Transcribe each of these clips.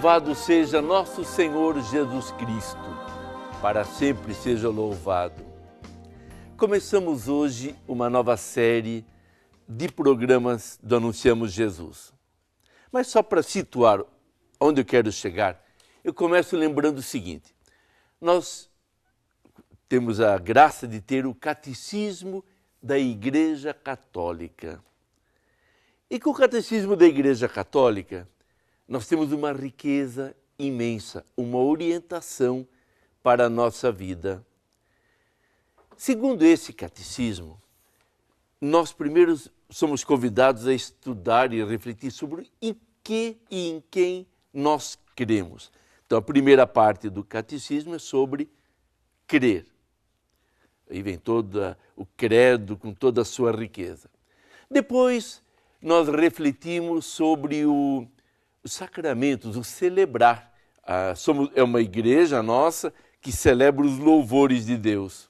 Louvado seja nosso Senhor Jesus Cristo, para sempre seja louvado. Começamos hoje uma nova série de programas do Anunciamos Jesus. Mas só para situar onde eu quero chegar, eu começo lembrando o seguinte: nós temos a graça de ter o Catecismo da Igreja Católica. E com o Catecismo da Igreja Católica, nós temos uma riqueza imensa, uma orientação para a nossa vida. Segundo esse catecismo, nós primeiro somos convidados a estudar e refletir sobre em que e em quem nós cremos. Então, a primeira parte do catecismo é sobre crer. Aí vem todo o credo com toda a sua riqueza. Depois, nós refletimos sobre os sacramentos, o celebrar. É uma igreja nossa que celebra os louvores de Deus.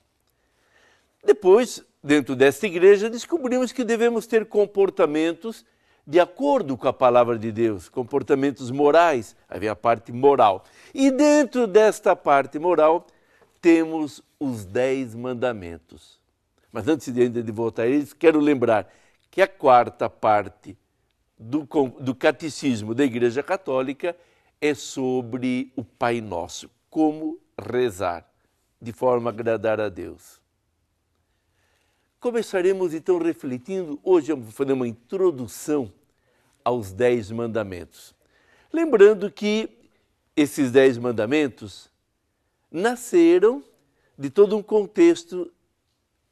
Depois, dentro desta igreja, descobrimos que devemos ter comportamentos de acordo com a palavra de Deus, comportamentos morais, aí vem a parte moral. E dentro desta parte moral, temos os 10 mandamentos. Mas antes de voltar a eles, quero lembrar que a quarta parte do catecismo da Igreja Católica é sobre o Pai Nosso, como rezar de forma a agradar a Deus. Começaremos então refletindo, hoje eu vou fazer uma introdução aos 10 mandamentos. Lembrando que esses 10 mandamentos nasceram de todo um contexto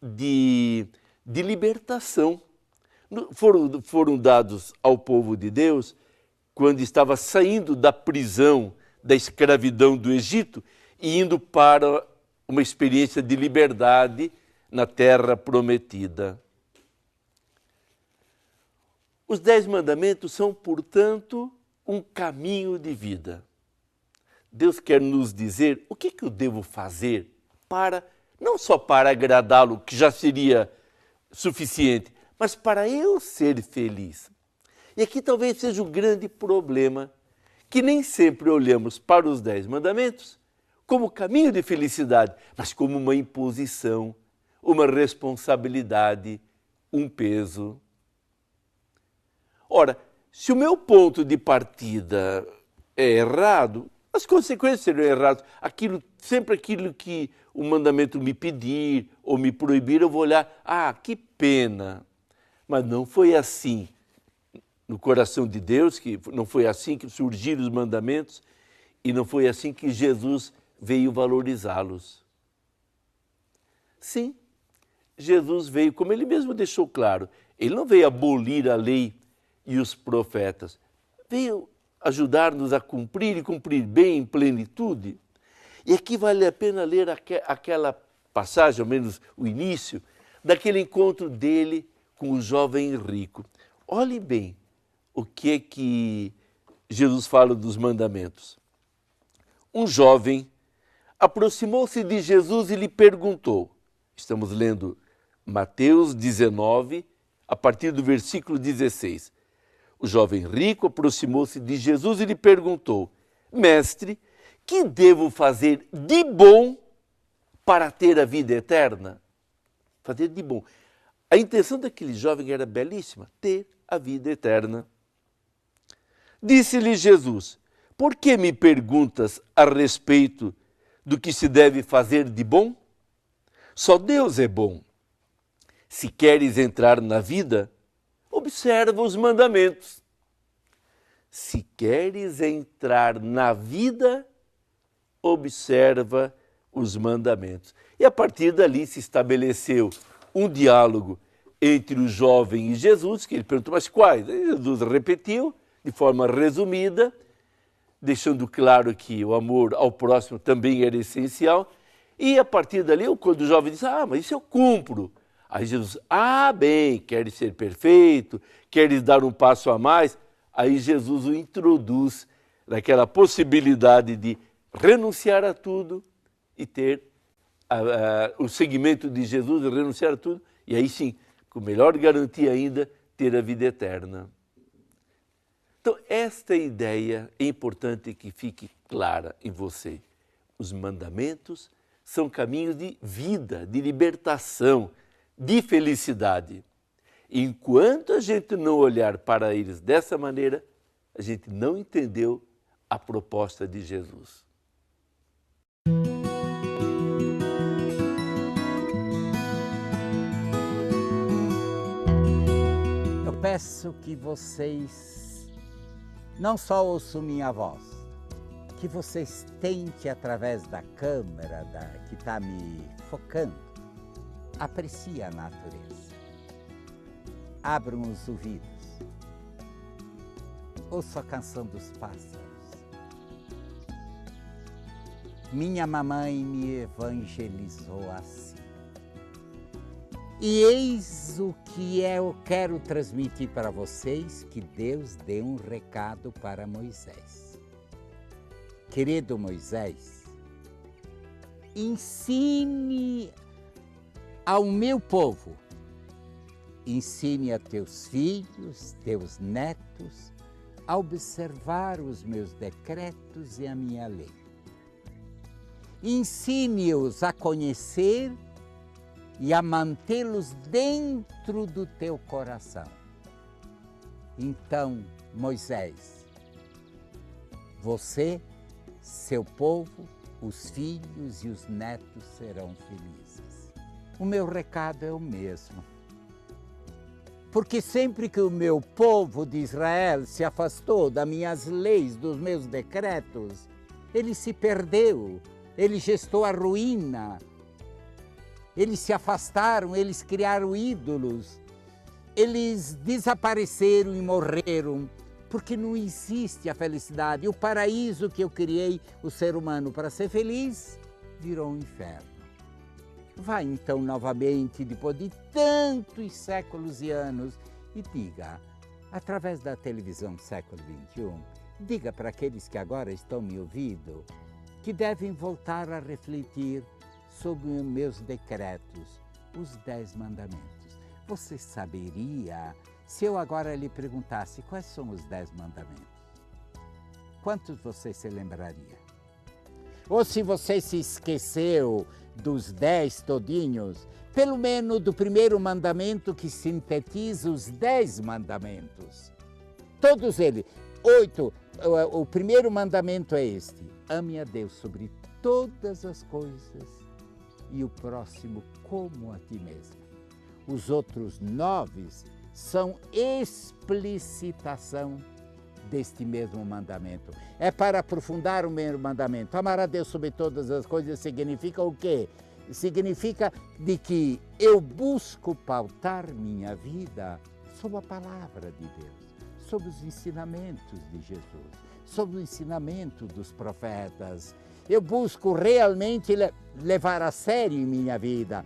de libertação. Foram dados ao povo de Deus quando estava saindo da prisão, da escravidão do Egito e indo para uma experiência de liberdade na terra prometida. Os 10 mandamentos são, portanto, um caminho de vida. Deus quer nos dizer o que eu devo fazer não só para agradá-lo, que já seria suficiente, mas para eu ser feliz. E aqui talvez seja o grande problema, que nem sempre olhamos para os 10 mandamentos como caminho de felicidade, mas como uma imposição, uma responsabilidade, um peso. Ora, se o meu ponto de partida é errado, as consequências serão erradas. Sempre aquilo que o mandamento me pedir ou me proibir, eu vou olhar, que pena. Mas não foi assim no coração de Deus, que não foi assim que surgiram os mandamentos e não foi assim que Jesus veio valorizá-los. Sim, Jesus veio, como ele mesmo deixou claro, ele não veio abolir a lei e os profetas, veio ajudar-nos a cumprir e cumprir bem em plenitude. E aqui vale a pena ler aquela passagem, ao menos o início, daquele encontro dele com o jovem rico. Olhe bem o que Jesus fala dos mandamentos. Um jovem aproximou-se de Jesus e lhe perguntou, estamos lendo Mateus 19, a partir do versículo 16. O jovem rico aproximou-se de Jesus e lhe perguntou, Mestre, que devo fazer de bom para ter a vida eterna? Fazer de bom. A intenção daquele jovem era belíssima, ter a vida eterna. Disse-lhe Jesus, por que me perguntas a respeito do que se deve fazer de bom? Só Deus é bom. Se queres entrar na vida, observa os mandamentos. Se queres entrar na vida, observa os mandamentos. E a partir dali se estabeleceu um diálogo entre o jovem e Jesus, que ele perguntou, mas quais? E Jesus repetiu de forma resumida, deixando claro que o amor ao próximo também era essencial. E a partir dali, quando o jovem disse, mas isso eu cumpro. Aí Jesus, bem, queres ser perfeito, queres dar um passo a mais. Aí Jesus o introduz naquela possibilidade de renunciar a tudo e ter o seguimento de Jesus, renunciar a tudo. E aí sim, com melhor garantia ainda, ter a vida eterna. Então, esta ideia é importante que fique clara em você. Os mandamentos são caminhos de vida, de libertação, de felicidade. Enquanto a gente não olhar para eles dessa maneira, a gente não entendeu a proposta de Jesus. Eu peço que vocês não só ouçam minha voz, que vocês tentem, através da câmera que está me focando, apreciar a natureza. Abram os ouvidos, ouçam a canção dos pássaros. Minha mamãe me evangelizou assim. E eis o que eu quero transmitir para vocês, que Deus deu um recado para Moisés. Querido Moisés, ensine ao meu povo, ensine a teus filhos, teus netos, a observar os meus decretos e a minha lei. Ensine-os a conhecer e a mantê-los dentro do teu coração. Então, Moisés, você, seu povo, os filhos e os netos serão felizes. O meu recado é o mesmo. Porque sempre que o meu povo de Israel se afastou das minhas leis, dos meus decretos, ele se perdeu, ele gestou a ruína. Eles se afastaram, eles criaram ídolos, eles desapareceram e morreram, porque não existe a felicidade. O paraíso que eu criei, o ser humano, para ser feliz, virou um inferno. Vai então novamente, depois de tantos séculos e anos, e diga, através da televisão do século XXI, diga para aqueles que agora estão me ouvindo, que devem voltar a refletir sobre os meus decretos, os 10 mandamentos. Você saberia, se eu agora lhe perguntasse quais são os 10 mandamentos? Quantos você se lembraria? Ou se você se esqueceu dos 10 todinhos, pelo menos do primeiro mandamento que sintetiza os 10 mandamentos. Todos eles, 8, o primeiro mandamento é este: ame a Deus sobre todas as coisas e o próximo como a ti mesmo. Os outros 9 são explicitação deste mesmo mandamento. É para aprofundar o mesmo mandamento. Amar a Deus sobre todas as coisas significa o quê? Significa de que eu busco pautar minha vida sob a palavra de Deus, sob os ensinamentos de Jesus, sob o ensinamento dos profetas. Eu busco realmente levar a sério em minha vida.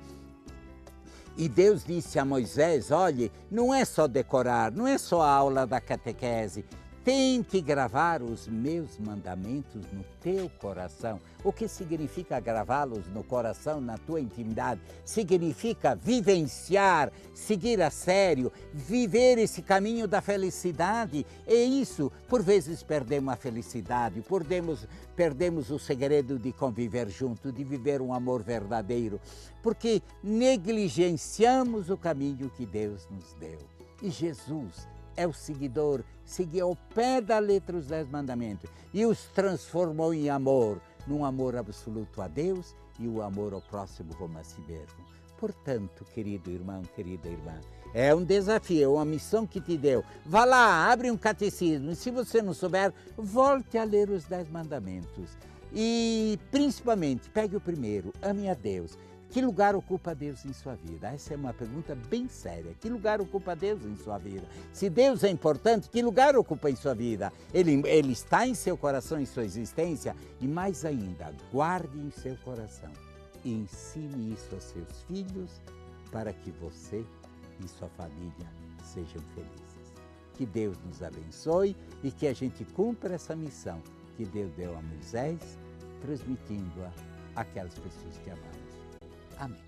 E Deus disse a Moisés, olhe, não é só decorar, não é só a aula da catequese, tente gravar os meus mandamentos no teu coração. O que significa gravá-los no coração, na tua intimidade? Significa vivenciar, seguir a sério, viver esse caminho da felicidade. É isso, por vezes perdemos a felicidade, perdemos o segredo de conviver junto, de viver um amor verdadeiro, porque negligenciamos o caminho que Deus nos deu. E Jesus é o seguidor, seguia ao pé da letra os 10 mandamentos e os transformou em amor, num amor absoluto a Deus e o amor ao próximo como a si mesmo. Portanto, querido irmão, querida irmã, é um desafio, é uma missão que te deu. Vá lá, abre um catecismo e se você não souber, volte a ler os 10 mandamentos. E principalmente, pegue o primeiro, ame a Deus. Que lugar ocupa Deus em sua vida? Essa é uma pergunta bem séria. Que lugar ocupa Deus em sua vida? Se Deus é importante, que lugar ocupa em sua vida? Ele está em seu coração, em sua existência? E mais ainda, guarde em seu coração e ensine isso aos seus filhos para que você e sua família sejam felizes. Que Deus nos abençoe e que a gente cumpra essa missão que Deus deu a Moisés, transmitindo-a àquelas pessoas que amamos. Amém.